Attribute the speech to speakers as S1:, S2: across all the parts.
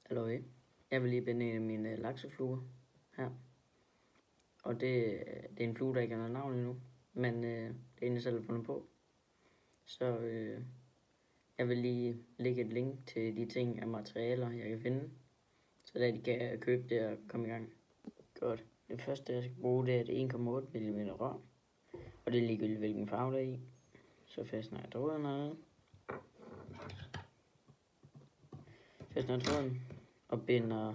S1: Halløj. Jeg vil lige binde en af mine laksefluer her. Og det er en flue, der ikke har noget navn endnu. Men det er en, jeg selv har fundet på. Så jeg vil lige lægge et link til de ting af materialer, jeg kan finde. Så der de kan købe det og komme i gang. Godt. Det første, jeg skal bruge, det er et 1,8 mm rør. Og det er ligegyldigt, hvilken farve der er i. Så fastner jeg tråden hernede. Fastner tråden og binder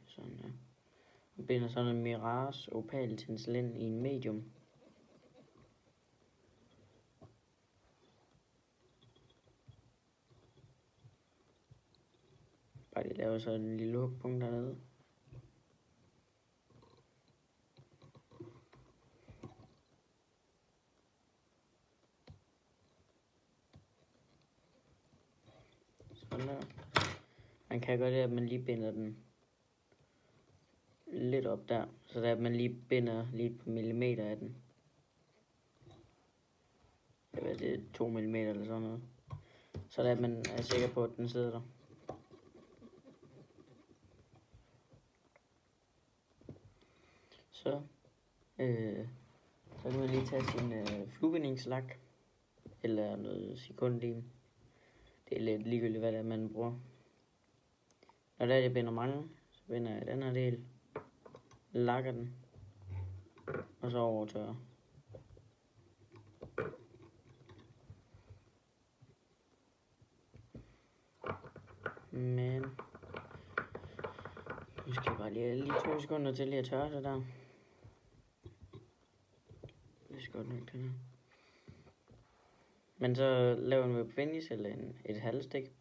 S1: sådan her. Og binder sådan en Mirage Opal tinsel ind i en medium. Bare lige laver så en lille hugpunkt dernede. Sådan der. Man kan gøre det, at man lige binder den lidt op der, så at man lige binder lige på millimeter af den. Jeg ved, det er 2 mm eller sådan noget. Så at man er sikker på, at den sidder der. Så kan man lige tage sin fluebindingslak eller noget sekundlim. Det er lidt ligegyldigt, hvad det er, man bruger. Når der jeg binder mange, så binder jeg den her del, lakker den, og så overtørrer. Men nu skal jeg bare lige 2 sekunder til lige at tørre det der. Det er godt nok det her. Men så laver jeg en finish eller et halvstik.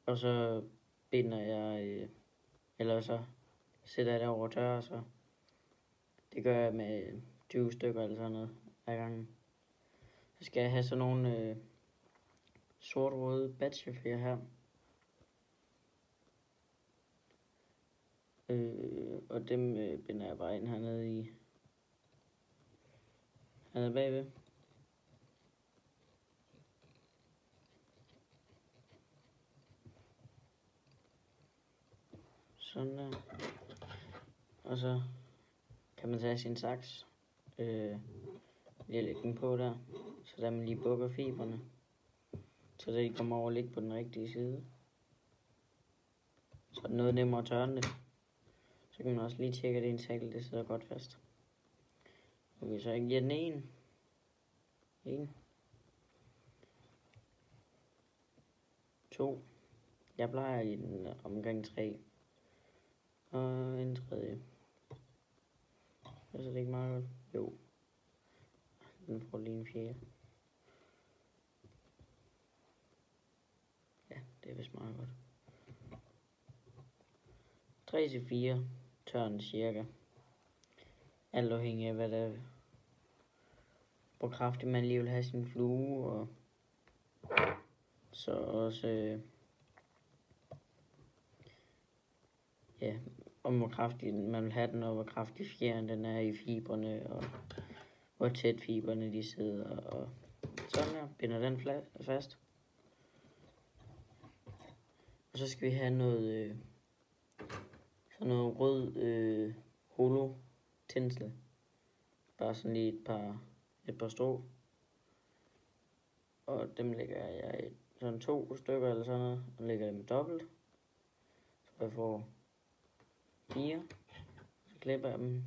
S1: Og så binder jeg, eller så sætter jeg det over tørre, så det gør jeg med 20 stykker eller sådan noget ad gangen. Så skal jeg have sådan nogle sort-røde batchefjer her. Og dem binder jeg bare ind hernede bagved. Sådan der. Og så kan man tage sin saks, lige lægge den på der, så der man lige bukker fibrene, så de kommer over og ligge på den rigtige side. Så er det noget nemmere at tørre det. Så kan man også lige tjekke, at ens hækkel det sidder godt fast. Okay, så jeg giver den en. 2. Jeg plejer i den omgang 3. Og en tredje. Så det er ikke meget godt. Jo. Den får lige en 4. Ja, det er vist meget godt. 3-4 tørren cirka. Alt afhængig af hvor kraftigt man lige vil have sin flue, og så også om hvor kraftigt man vil have den, og hvor kraftig fjeren den er i fibrene, og hvor tæt fibrene de sidder, og sådan her, binder den fast. Og så skal vi have noget sådan noget rød holo tinsel. Bare sådan lige et par strå. Og dem lægger jeg i sådan 2 stykker eller sådan noget, og lægger dem dobbelt. Så jeg får 4. Så klipper jeg dem.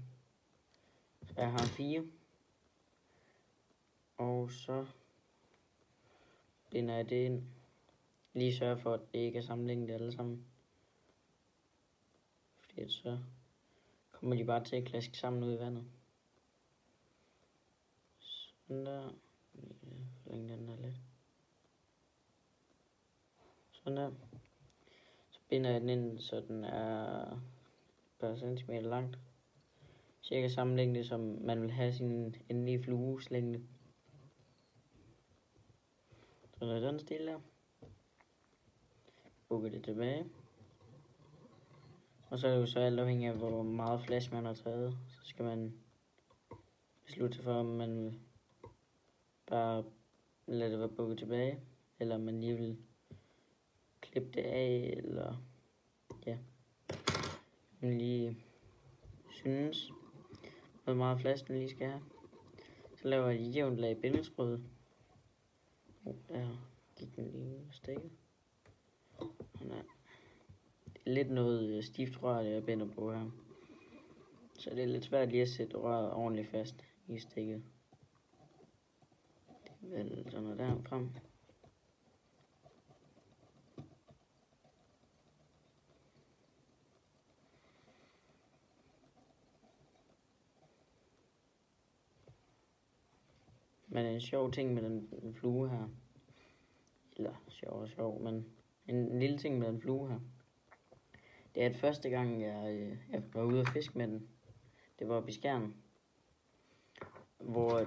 S1: Så jeg har 4. Og så binder jeg det ind. Lige sørge for, at det ikke er sammenlignet alle sammen. Fordi så kommer de bare til at klaske sammen ud i vandet. Sådan der. Forlænge den der lidt. Sådan der. Så binder jeg den ind, så den er et par centimeter langt. Cirka samme længde, som man vil have sin endelige flues længde. Så er den stille der. Bukker det tilbage. Og så er det jo så alt afhængig af, hvor meget flash man har taget. Så skal man beslutte sig for, om man vil bare lade det være bukket tilbage, eller om man lige vil klippe det af, eller ja, man lige synes, hvor meget flads den lige skal have. Så laver jeg et jævnt lag bindesprøde. Der gik den lige ud af stikket. Det er lidt noget stift rør, jeg binder på her. Så det er lidt svært lige at sætte røret ordentligt fast i stikket. Det er vel sådan noget der frem. Men en sjov ting med den flue her, eller sjov, men en lille ting med den flue her, det er at første gang jeg var ude at fiske med den, det var oppe i Skjern, hvor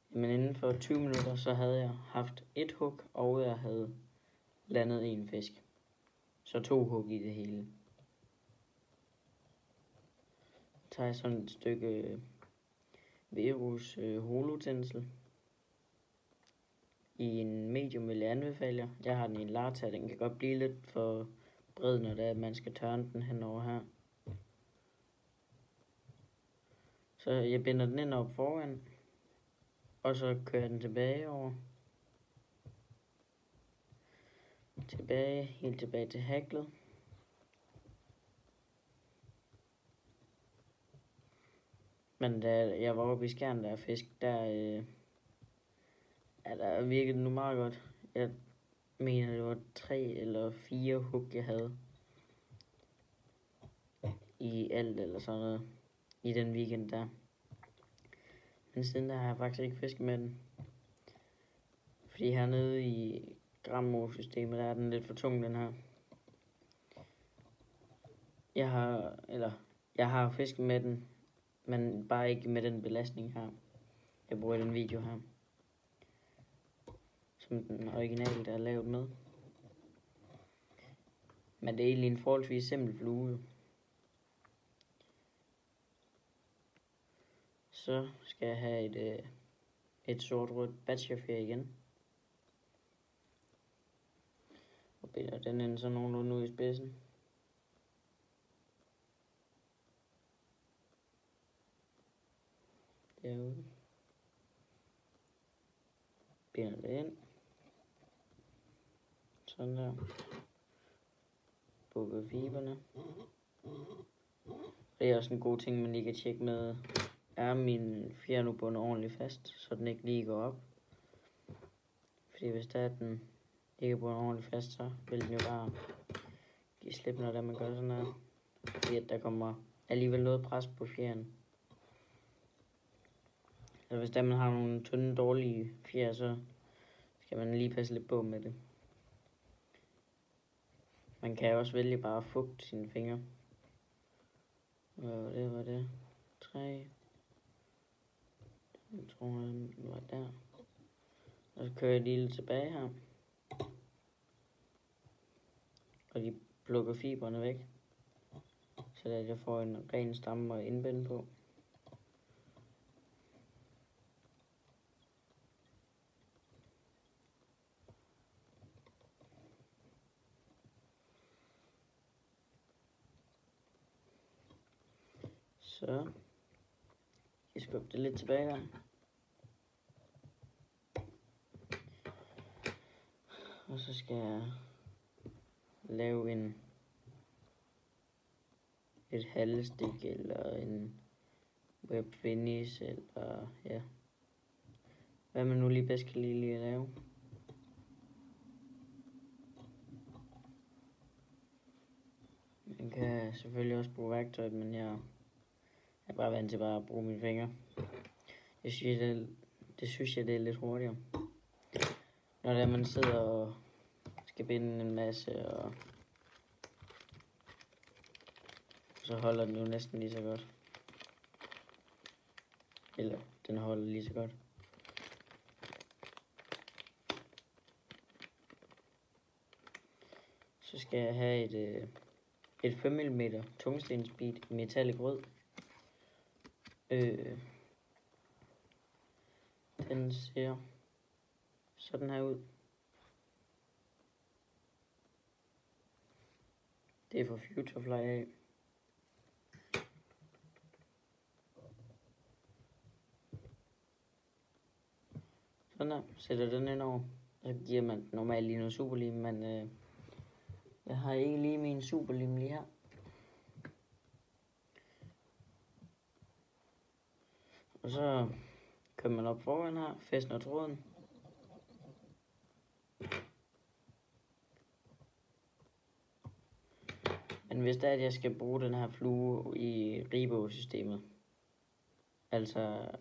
S1: men inden for 20 minutter, så havde jeg haft et hug, og jeg havde landet en fisk. Så 2 hug i det hele. Så tager jeg sådan et stykke Verus holotensel i en medium, vil jeg anbefale. Jeg har den i en larta, den kan godt blive lidt for bred, når det er, at man skal tørne den henover her. Så jeg binder den ind op foran, og så kører jeg den tilbage over. Helt tilbage til haglet. Men da jeg var oppe i Skjern, der fisk, der virkede nu meget godt. Jeg mener, det var 3 eller 4 hug, jeg havde i alt eller sådan noget i den weekend der. Men siden der har jeg faktisk ikke fisket med den. Fordi hernede i Grammo-systemet, der er den lidt for tung, den her. Jeg har fisket med den, men bare ikke med den belastning her. Jeg bruger den video her, som den originale, der er lavet med. Men det er egentlig en forholdsvis simpel flue. Så skal jeg have et sort-rødt bachelorfjer igen. Og binder den ind så nogenlunde ud i spidsen. Derude. Binder det ind. Sådan der. Bukker fiberne. Det er også en god ting, man lige kan tjekke med. Er min fjer nu bundet ordentligt fast, så den ikke lige går op. Fordi hvis der den ikke er bundet ordentligt fast, så vil den jo bare give slip, når man gør sådan her. Fordi at der kommer alligevel noget pres på fjeren. Så hvis der man har nogle tynde, dårlige fjer, så skal man lige passe lidt på med det. Man kan også vælge bare at fugte sine fingre. Hvad var det? 3. Jeg tror, den var der. Og så kører jeg lige lidt tilbage her. Og de plukker fiberne væk. Så at jeg får en ren stamme at indbinde på. Så jeg skubber det lidt tilbage her. Og så skal jeg lave et halvstik eller en web finish, eller ja, hvad man nu lige bedst kan lige at lave. Man kan selvfølgelig også bruge værktøj, men jeg er bare vant til bare at bruge mine fingre. Det synes jeg det er lidt hurtigere. Når det er, man sidder og skal binde en masse, og så holder den jo næsten lige så godt. Eller den holder lige så godt. Så skal jeg have et 5 mm tungstensbit i metallic rød. Den ser sådan her ud. Det er fra Futurefly af. Sådan der, sætter den ind over. Så giver man normalt lige noget superlim, men jeg har ikke lige min superlim lige her. Og så kører man op foran her, fæstner tråden. Men hvis det er, at jeg skal bruge den her flue i Ribå-systemet, altså,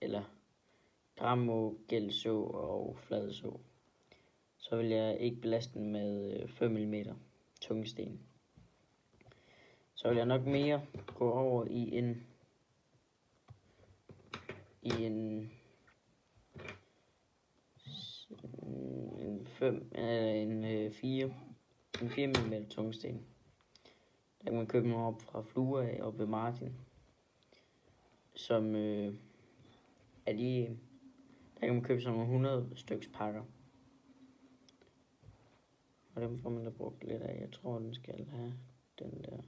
S1: eller Grammo, Gelså og Fladså, så vil jeg ikke belaste den med 5 mm tungsten. Så vil jeg nok mere gå over i en 4 mm tungsten. Der kan man købe nogle op fra Flua af og ved Martin, som er de, der kan man købe sådan nogle 100 styks pakker. Og dem får man da brugt lidt af. Jeg tror, den skal have den der.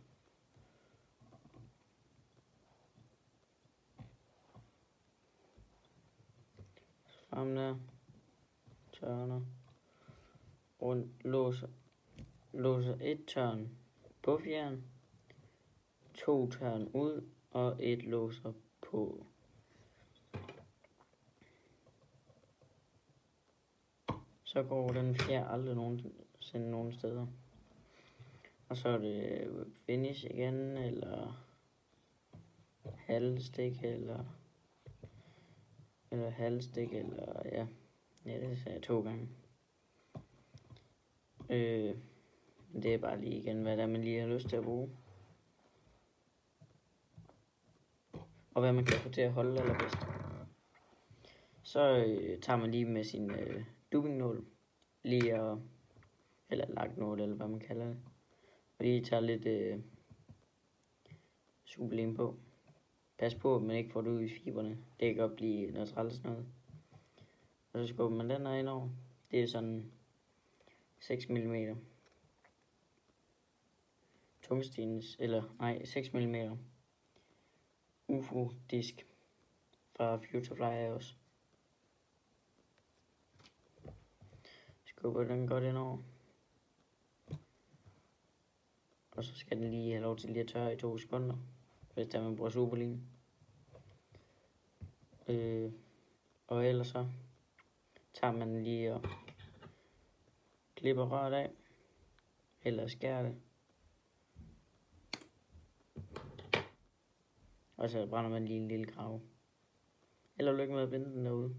S1: Frem der. Tørner. Rundt. Låser et tørn på fjern. 2 tørn ud. Og et låser på. Så går den fjerde aldrig nogensinde nogen steder. Og så er det finish igen, eller halvstik, eller halvstik, eller ja, det sagde jeg 2 gange. Det er bare lige igen, hvad der man lige har lyst til at bruge. Og hvad man kan få til at holde allerbedst. Så tager man lige med sin dubbingnål, eller laknål, eller hvad man kalder det. Og lige tager lidt superlim på. Pas på, at man ikke får det ud i fiberne. Det kan godt blive noget træls noget. Og så skubber man den her ind over. Det er sådan 6 mm. Tungstens, eller nej, 6 mm. UFO-disk fra Futurefly også. Skubber den godt ind over. Og så skal den lige have lov til lige at tørre i 2 sekunder, hvis der man bruger superlim. Og ellers så tager man lige og klipper røret af, eller skærer det. Og så brænder man lige en lille krav. Held og lykke med at binde den derude.